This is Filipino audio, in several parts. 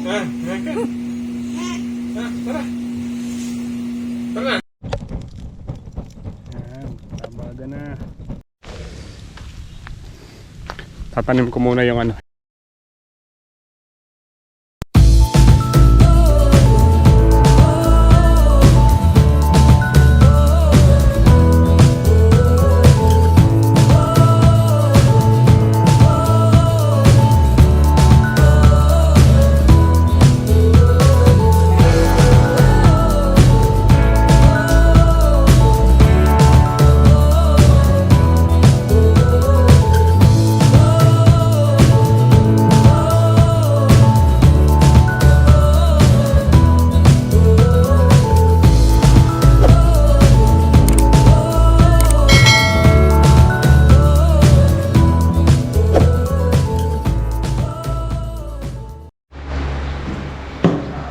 Tara. Tara. Yan, tabaga na. Tatanim ko muna yung ano.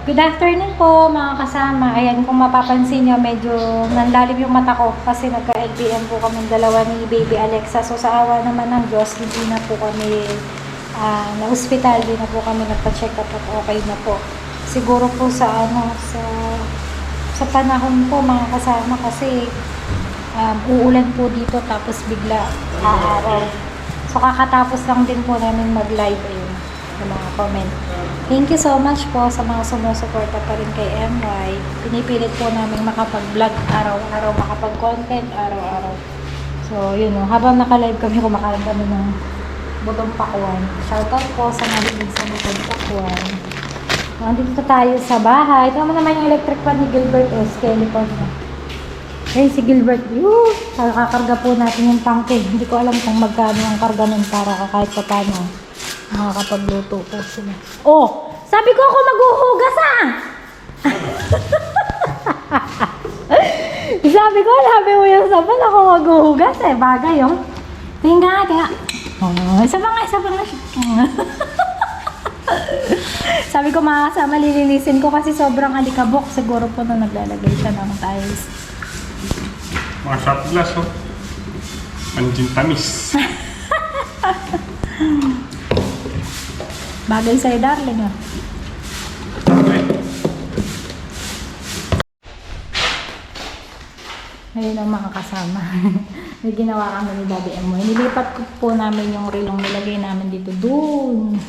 Good afternoon po mga kasama. Ayan, kung mapapansin nyo, medyo nanlalim yung mata ko kasi nagka-LPM po kami dalawa ni Baby Alexa. So sa awa naman ng Diyos, hindi na po kami na-hospital, hindi na po kami nagpa-check up at okay na po. Siguro po sa panahon po mga kasama kasi uulan po dito tapos bigla aaraw. So kakatapos lang din po namin mag-live ayun ng mga comment. Thank you so much po sa mga sumusuporta pa rin kay MY. Pinipilit po namin makapag-vlog araw-araw, makapag-content araw-araw. So, yun o. Habang naka-live kami, kumakain kami ng butong pakwan. Shoutout po sa mahilig sa butong pakwan. Nandito tayo sa bahay. Ito naman yung electric fan ni Gilbert o skeleton na. Ayun si Gilbert. Kakarga po natin yung tangke. Hindi ko alam kung magkano ang karga nun para kahit pa paano. Makakapagluto po sila. Oh! Sabi ko ako maghuhugas Sabi ko, sabi mo yung saban ako maghuhugas bagay yung tinga. Oh, isa pa nga. Sabi ko makakasama, lilinisin ko kasi sobrang alikabok. Siguro po na naglalagay siya ng tiles. Mga shot glass, oh. Anjing tamis. Bagay sa'yo, darling, ah. Okay. Ngayon ang mga kasama. May ginawa kami ni Daddy Emoy. Nilipat ko po namin yung rilong nilagay namin dito. Doon.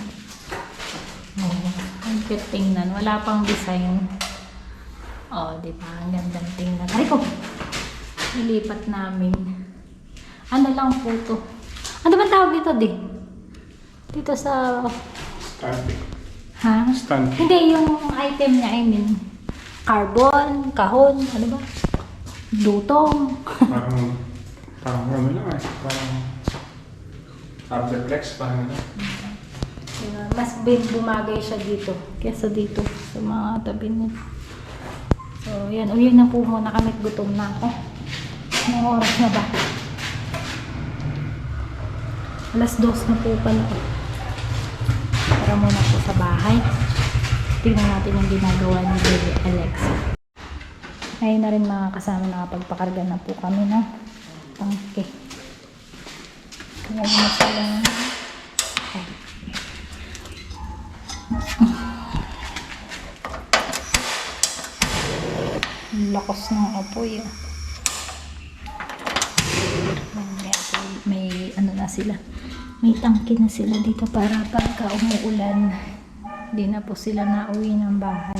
Oh, ang cute tingnan. Wala pang design. Oh, di ba? Ang gandang tingnan. Ay ko! Nilipat namin. Ano lang po to? Ano ba tawag dito, di? Dito sa... Stand. Ha? Stand. Hindi, yung item niya, I mean, carbon, kahon, ano ba? Dutong. Parang ano lang eh. Parang Arteflex, parang ano. Mas big bumagay siya dito kesa dito sa mga tabi niya. So, yan. Uwi na po muna kami. Gutom na ako. Anong oras na ba? 2:00 na po pala. Tara muna po sa bahay. Tingnan natin yung ginagawa ni Baby Alexa. Ayun na rin mga kasama, nakapagpakarga na po kami ng tangke. Ayan na sila. Lakas ng apoy. May ano na sila. May tangke na sila dito para pagka umuulan, hindi na po sila nauwi ng bahay.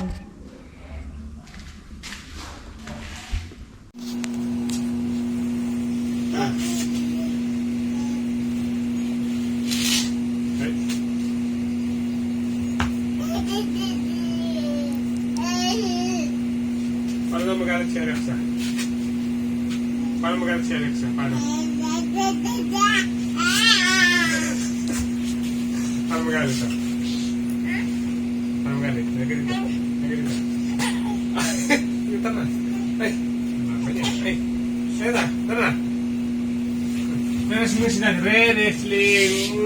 Paano magalit si Alexa? Paano magalit si Alexa? Paano? Paano magalit siya? Paano magalit? Nagalit ka? Nagalit ka? Tara na. Ay! Ay! Ay na! Tara na! Meron mo sila. Ready, slim!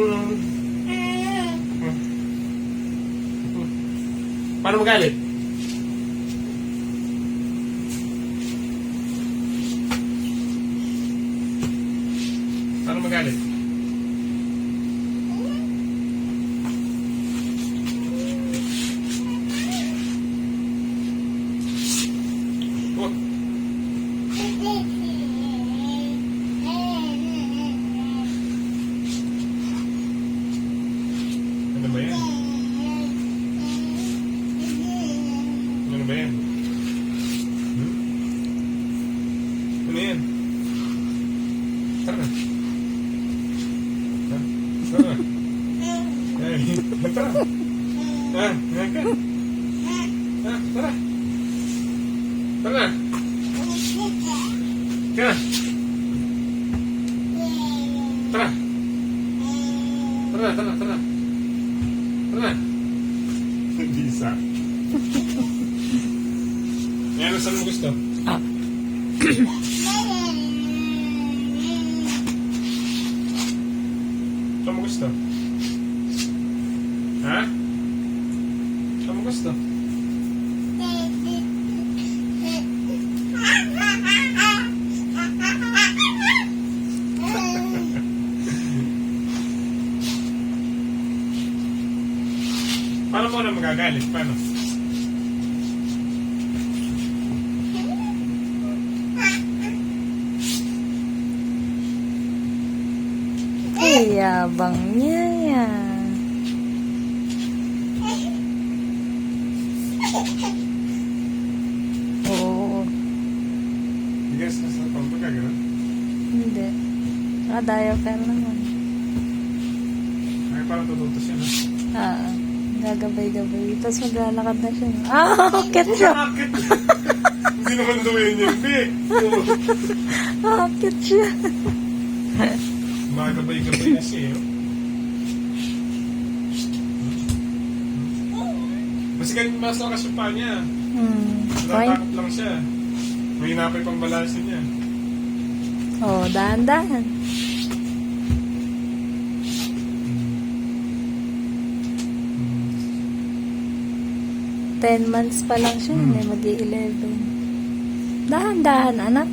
Paano magalit? Paano magalit? Ano ba yan? Ano yan? Tara na. Tara na. Ay, tara. Ngayon ka. Tara. Tara na. Ka. Tara. Tara. Tara na. Bisa. Ngayon, saan mo gusto? Saan mo gusto? Ha? Saan mo gusto? Paano mo na magagalit? Paano? Ay, yabang niya yan. Oo. Bigas na sa pambaga, gano'n? Hindi. Diaper naman. Ay, parang tututo siya, no? Gagabay-gabay. Tapos maglalakad na siya. Akit siya. Akit! Hindi naman daw yan yung big. Akit siya. Magabay-gabay na siya, oh. Kasi ganyan mas lakas yung paa niya. Natatakot lang siya. May hinapay pang balansin niya. Dahan-dahan. 10 months pa lang siya, mag-11. Dahan-dahan, anak.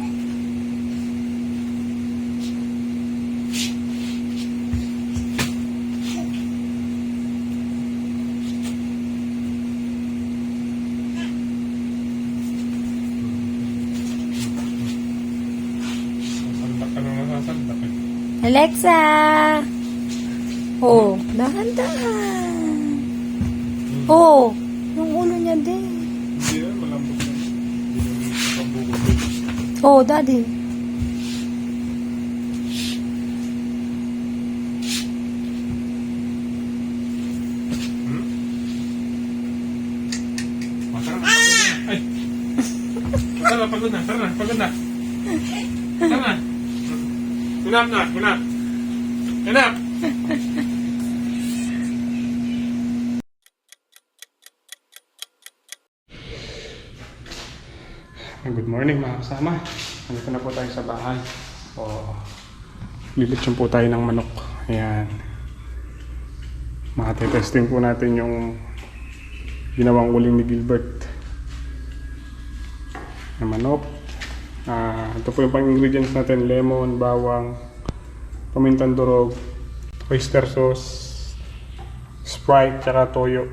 Sasandak ka nang nasasandak eh. Alexa! Dahan-dahan. Yung ulo niya din. Hindi yan, malambot lang. Hindi naman pambukod. Daddy. Ay! Pagod na. Pagod na. Hinap! Good morning mga kasama. Nandito na po tayo sa bahay. Lilitsyon po tayo ng manok. Ayan. Makatitesting po natin yung ginawang uling ni Gilbert na manok. Ito po yung pang-ingredients natin. Lemon, bawang, pamintang durog, oyster sauce, Sprite, tsaka toyo.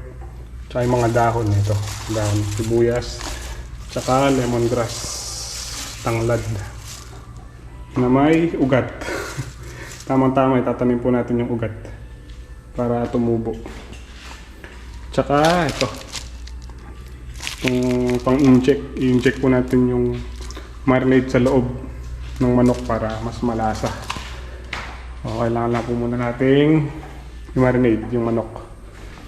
Tsaka yung mga dahon nito. Dahon sibuyas, tsaka lemongrass, tanglad na may ugat. Tamang-tama, itatanim po natin yung ugat para tumubo. Tsaka ito, itong pang-inject, i-inject po natin yung marinade sa loob ng manok para mas malasa. Kailangan lang po muna nating i-marinade yung manok.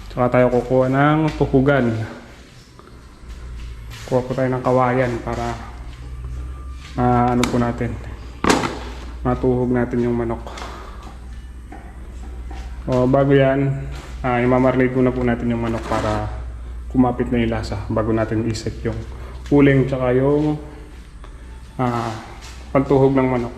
Tsaka tayo kukuha ng tuhugan. Kuha po tayo ng kawayan para ano po natin, matuhog natin yung manok. Bago yan, i-marinate muna po natin yung manok para kumapit na yung lasa bago natin iset yung uling tsaka yung pagtuhog ng manok.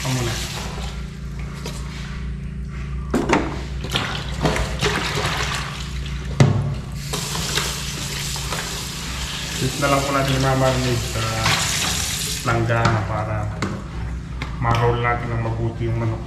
Kamu na. Dito na lang po natin i-marinate sa langgana para ma-roll natin ng mabuti yung manok.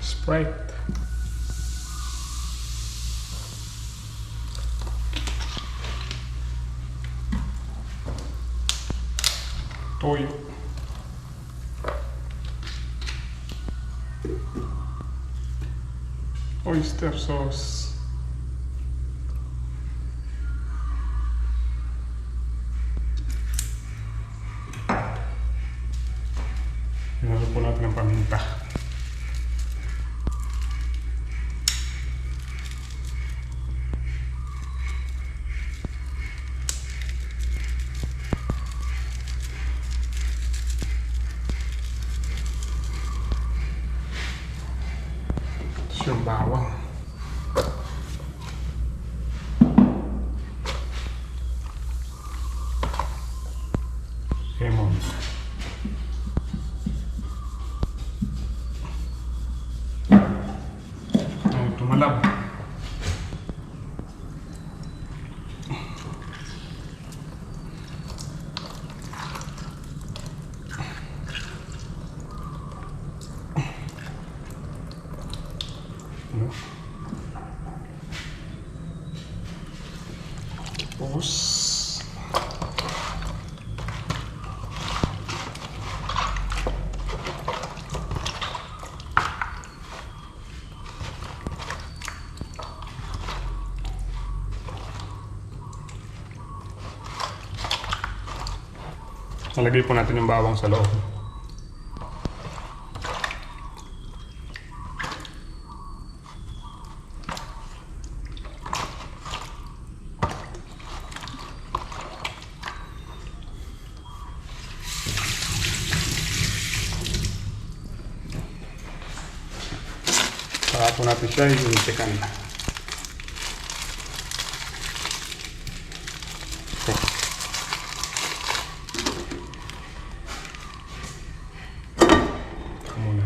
Sprite. Toyo. Oyster sauce. Hinalo po natin ang paminta. Yung bawang. Lemon. Ay, tumalab. Tapos nalagay po natin yung bawang sa loob. Saka po natin siya i-chicken. Muna.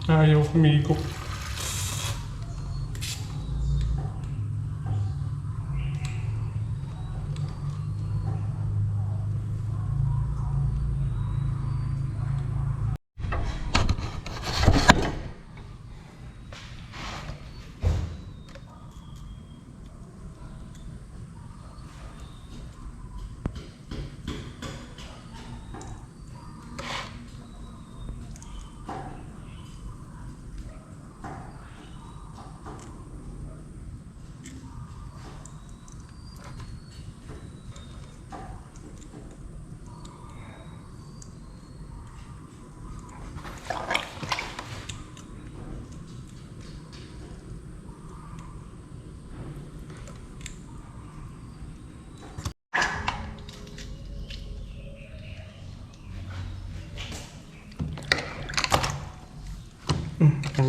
Ayaw humigop.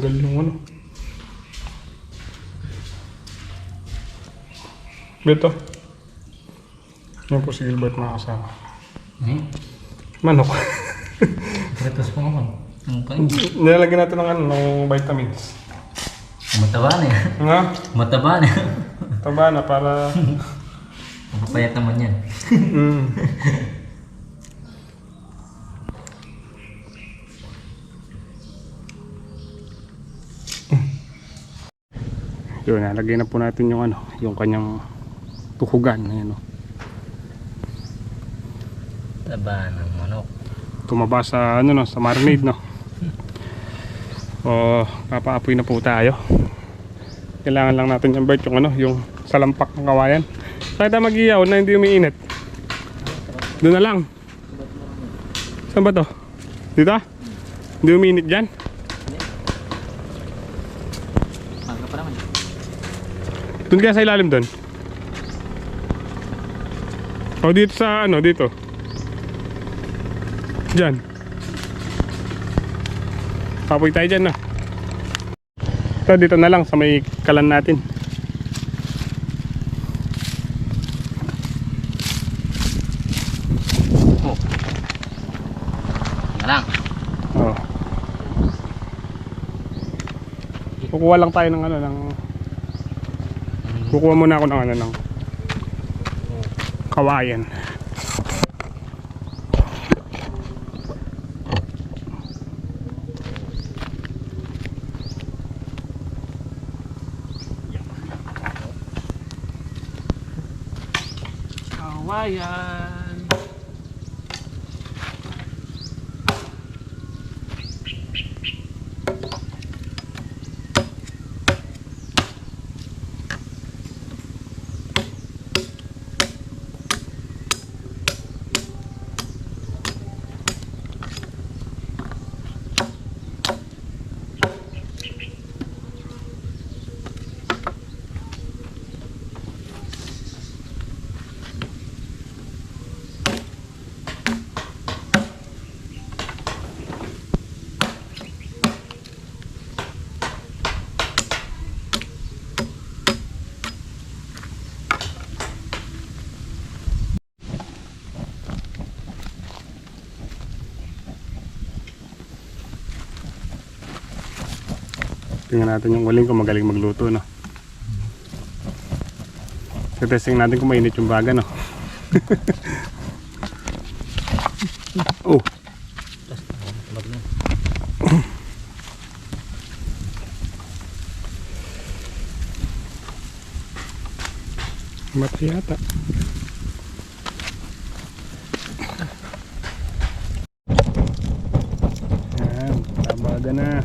Tanggal yung ano. Beto. Yan po si Gilbert mga kasama. Manok. Kretos pa naman. Nilalagyan natin ng ano, ng vitamins. Mataba na yan. Nga? Mataba na. Taba na para... Mapayat naman yan. Mm. Yun, nalagay na po natin yung ano, yung kanyang tukugan. Ayan, oh. Taba ng manok. Tumaba sa ano no, sa marinade no. O papaapoy na po tayo. Kailangan lang natin yung Bert, yung ano, yung salampak ng kawayan. Saan tayo mag-iyaw na hindi umiinit? Doon na lang. Saan ba to? Dito? Hindi umiinit dyan? Maga pa naman. Doon kaya sa ilalim doon? O dito sa ano, dito? Dyan. Papoy tayo dyan na. Ito dito na lang sa may kalan natin. Oh. Yan lang. Oh. Kukuha lang tayo ng ano, ng... Kukuha muna ako ng ano, ng kawayan. Kawayan. Tingnan natin yung uling kung magaling magluto, no? Testing natin kung mainit yung baga, no? Oh! Mati yata. Yan, tabaga na.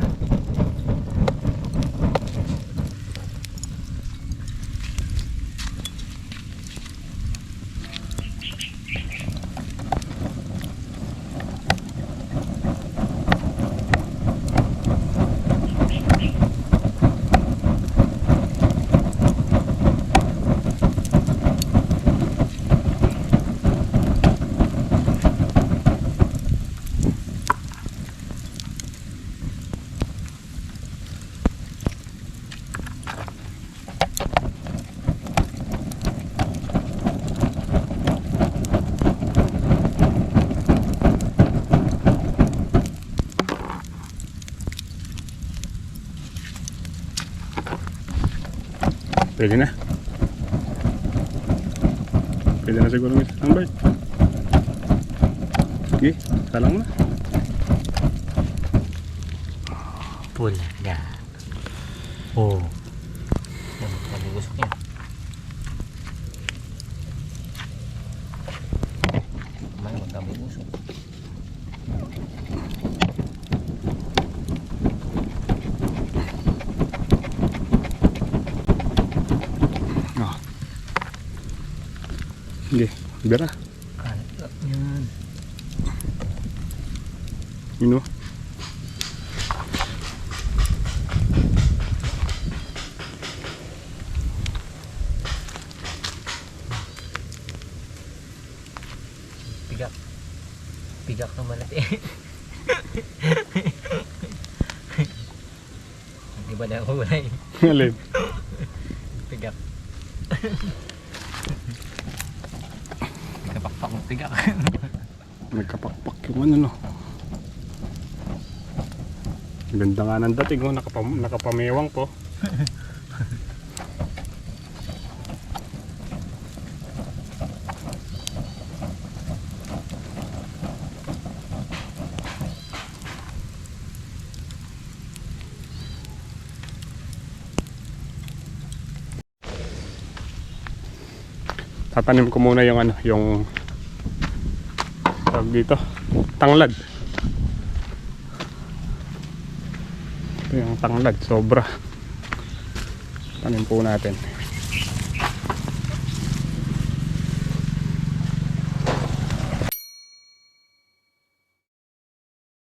Pwede na. Pwede na siguro may isang bite. Sige, salang mo na. Pula. Oh. Yan, nabugusok yan. May magkabugusok. Sige, bira. Kalat yan. Ino. Pigak. Pigak naman natin. Iba na ako wala eh. Alin? Pigak. Kapakpak ng pigak. Nagkapakpak yung ano no. Ganda nga ng dating oh, nakapamewang po. Tatanim ko muna yung ano, yung tawag dito, tanglad. Ito yung tanglad, sobra. Tanim po natin.